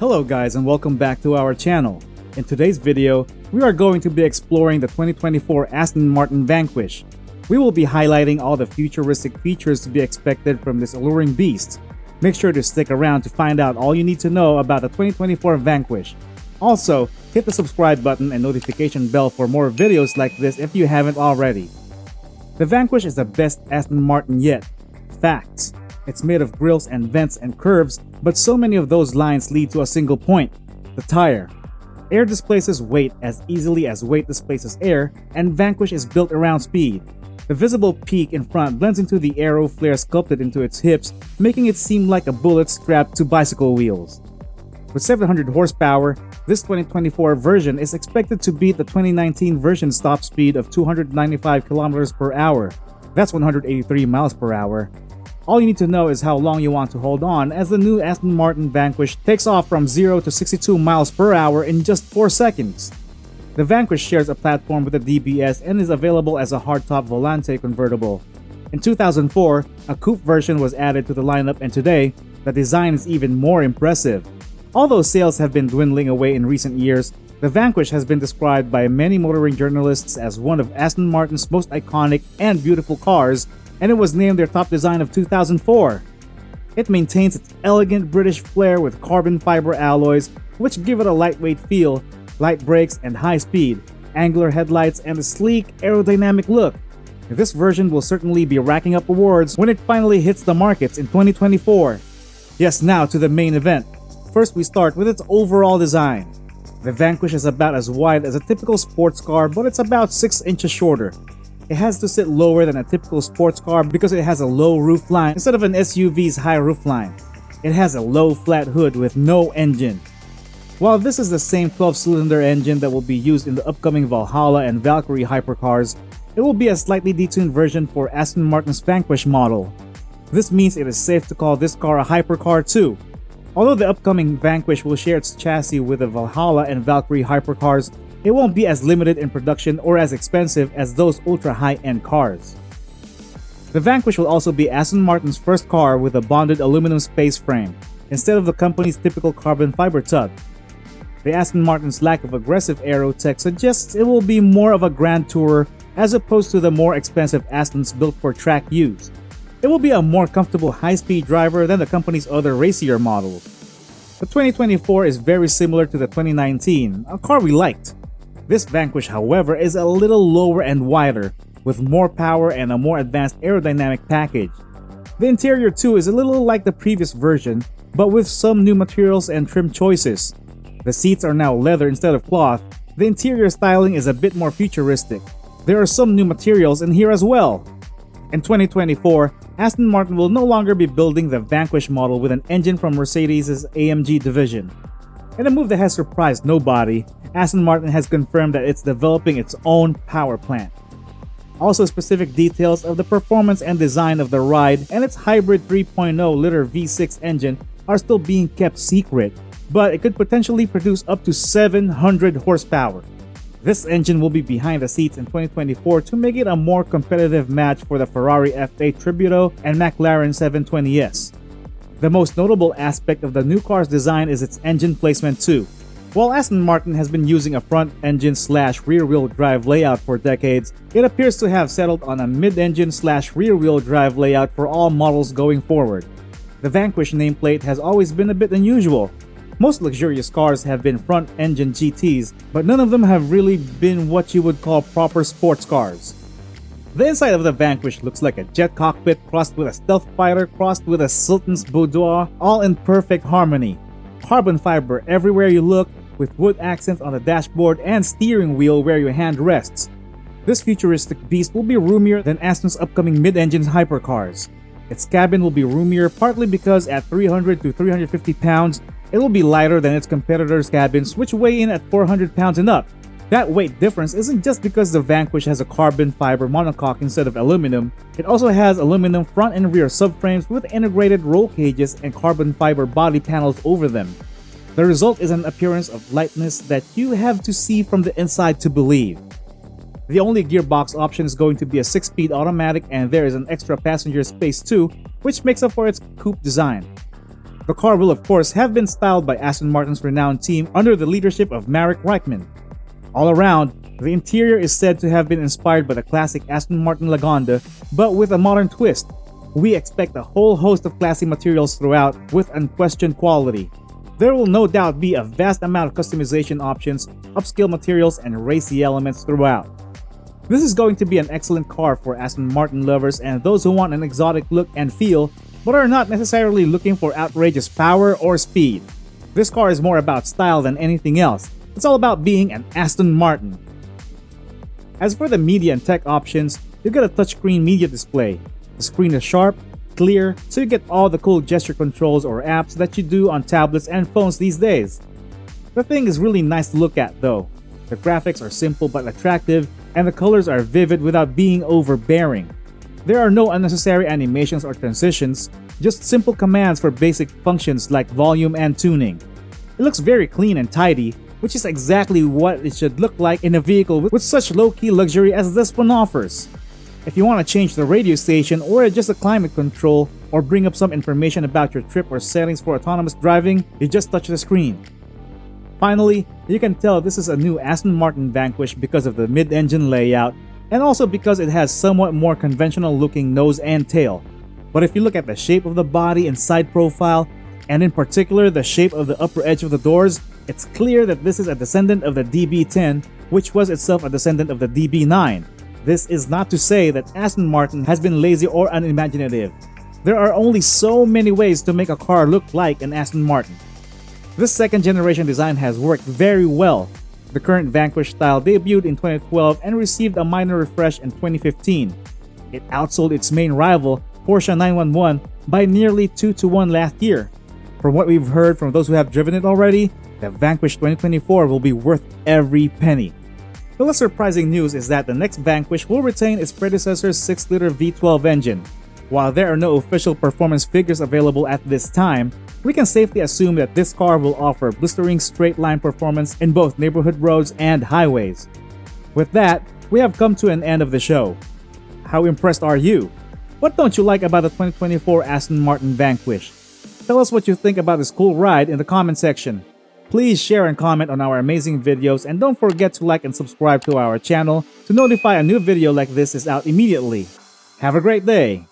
Hello guys and welcome back to our channel. In today's video, we are going to be exploring the 2024 Aston Martin Vanquish. We will be highlighting all the futuristic features to be expected from this alluring beast. Make sure to stick around to find out all you need to know about the 2024 Vanquish. Also, hit the subscribe button and notification bell for more videos like this if you haven't already. The Vanquish is the best Aston Martin yet. Facts. It's made of grills and vents and curves, but so many of those lines lead to a single point: the tire. Air displaces weight as easily as weight displaces air, and Vanquish is built around speed. The visible peak in front blends into the aero flare sculpted into its hips, making it seem like a bullet strapped to bicycle wheels. With 700 horsepower, this 2024 version is expected to beat the 2019 version's top speed of 295 km per hour. That's 183 miles per hour. All you need to know is how long you want to hold on, as the new Aston Martin Vanquish takes off from 0 to 62 miles per hour in just 4 seconds. The Vanquish shares a platform with the DBS and is available as a hardtop Volante convertible. In 2004, a coupe version was added to the lineup, and today, the design is even more impressive. Although sales have been dwindling away in recent years, the Vanquish has been described by many motoring journalists as one of Aston Martin's most iconic and beautiful cars, and it was named their top design of 2004. It maintains its elegant British flair with carbon fiber alloys, which give it a lightweight feel, light brakes and high speed, angular headlights, and a sleek, aerodynamic look. This version will certainly be racking up awards when it finally hits the markets in 2024. Yes, now to the main event. First, we start with its overall design. The Vanquish is about as wide as a typical sports car, but it's about 6 inches shorter. It has to sit lower than a typical sports car because it has a low roofline instead of an SUV's high roofline. It has a low flat hood with no engine. While this is the same 12-cylinder engine that will be used in the upcoming Valhalla and Valkyrie hypercars, it will be a slightly detuned version for Aston Martin's Vanquish model. This means it is safe to call this car a hypercar too. Although the upcoming Vanquish will share its chassis with the Valhalla and Valkyrie hypercars, it won't be as limited in production or as expensive as those ultra high-end cars. The Vanquish will also be Aston Martin's first car with a bonded aluminum space frame, instead of the company's typical carbon fiber tub. The Aston Martin's lack of aggressive aero tech suggests it will be more of a grand tourer as opposed to the more expensive Astons built for track use. It will be a more comfortable high-speed driver than the company's other racier models. The 2024 is very similar to the 2019, a car we liked. This Vanquish, however, is a little lower and wider, with more power and a more advanced aerodynamic package. The interior too is a little like the previous version, but with some new materials and trim choices. The seats are now leather instead of cloth. The interior styling is a bit more futuristic. There are some new materials in here as well. In 2024, Aston Martin will no longer be building the Vanquish model with an engine from Mercedes' AMG division. In a move that has surprised nobody, Aston Martin has confirmed that it's developing its own power plant. Also, specific details of the performance and design of the ride and its hybrid 3.0-liter V6 engine are still being kept secret, but it could potentially produce up to 700 horsepower. This engine will be behind the seats in 2024 to make it a more competitive match for the Ferrari F8 Tributo and McLaren 720S. The most notable aspect of the new car's design is its engine placement too. While Aston Martin has been using a front-engine/rear-wheel drive layout for decades, it appears to have settled on a mid-engine/rear-wheel drive layout for all models going forward. The Vanquish nameplate has always been a bit unusual. Most luxurious cars have been front-engine GTs, but none of them have really been what you would call proper sports cars. The inside of the Vanquish looks like a jet cockpit crossed with a stealth fighter crossed with a sultan's boudoir, all in perfect harmony. Carbon fiber everywhere you look, with wood accents on the dashboard and steering wheel where your hand rests. This futuristic beast will be roomier than Aston's upcoming mid-engine hypercars. Its cabin will be roomier partly because at 300 to 350 pounds, it will be lighter than its competitors' cabins, which weigh in at 400 pounds and up. That weight difference isn't just because the Vanquish has a carbon fiber monocoque instead of aluminum. It also has aluminum front and rear subframes with integrated roll cages and carbon fiber body panels over them. The result is an appearance of lightness that you have to see from the inside to believe. The only gearbox option is going to be a 6-speed automatic, and there is an extra passenger space too, which makes up for its coupe design. The car will of course have been styled by Aston Martin's renowned team under the leadership of Marek Reichman. All around, the interior is said to have been inspired by the classic Aston Martin Lagonda, but with a modern twist. We expect a whole host of classy materials throughout with unquestioned quality. There will no doubt be a vast amount of customization options, upscale materials, and racy elements throughout. This is going to be an excellent car for Aston Martin lovers and those who want an exotic look and feel, but are not necessarily looking for outrageous power or speed. This car is more about style than anything else. It's all about being an Aston Martin. As for the media and tech options, you get a touchscreen media display. The screen is sharp, clear, so you get all the cool gesture controls or apps that you do on tablets and phones these days. The thing is really nice to look at though. The graphics are simple but attractive, and the colors are vivid without being overbearing. There are no unnecessary animations or transitions, just simple commands for basic functions like volume and tuning. It looks very clean and tidy, which is exactly what it should look like in a vehicle with such low-key luxury as this one offers. If you want to change the radio station or adjust the climate control or bring up some information about your trip or settings for autonomous driving, you just touch the screen. Finally, you can tell this is a new Aston Martin Vanquish because of the mid-engine layout and also because it has somewhat more conventional looking nose and tail. But if you look at the shape of the body and side profile, and in particular the shape of the upper edge of the doors, it's clear that this is a descendant of the DB10, which was itself a descendant of the DB9. This is not to say that Aston Martin has been lazy or unimaginative. There are only so many ways to make a car look like an Aston Martin. This second generation design has worked very well. The current Vanquish style debuted in 2012 and received a minor refresh in 2015. It outsold its main rival, Porsche 911, by nearly 2-1 last year. From what we've heard from those who have driven it already, the Vanquish 2024 will be worth every penny. The less surprising news is that the next Vanquish will retain its predecessor's 6-liter V12 engine. While there are no official performance figures available at this time, we can safely assume that this car will offer blistering straight-line performance in both neighborhood roads and highways. With that, we have come to an end of the show. How impressed are you? What don't you like about the 2024 Aston Martin Vanquish? Tell us what you think about this cool ride in the comment section. Please share and comment on our amazing videos, and don't forget to like and subscribe to our channel to notify a new video like this is out immediately. Have a great day!